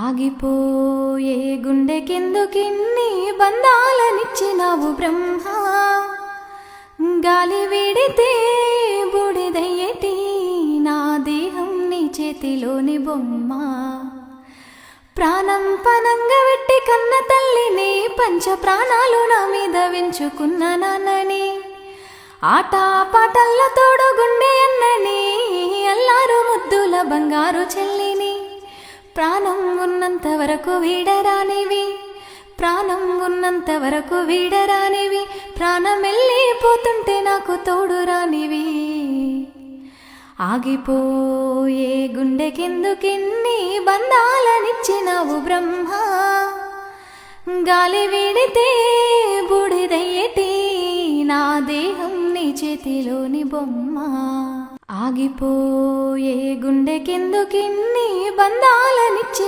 ఆగిపోయే గుండెకెందుకిన్ని బంధాలనిచ్చినావు బ్రహ్మ, గాలి వీడితే బూడిదయ్యేటి నా దేహం నీ చేతిలోని బొమ్మ. ప్రాణం పనంగా వెట్టి కన్న తల్లిని, పంచ ప్రాణాలు నా మీద వెంచుకున్న నాన్నని, ఆట పాటల్ల తోడు గుండె అన్నని, అల్లారు ముద్దుల బంగారు చెల్లిని. ప్రాణం ఉన్నంత వరకు వీడరానివి, ప్రాణం ఉన్నంత వరకు వీడరానివి, ప్రాణం వెళ్ళిపోతుంటే నాకు తోడు రానివి. ఆగిపోయే గుండెకెందుకిన్ని బంధాలనిచ్చినావు బ్రహ్మ, గాలి వీడితే బూడిదయ్యేటి నా దేహం నీ చేతిలోని బొమ్మ. ఆగిపోయే గుండెకెందుకిన్ని బంధాలనిచ్చి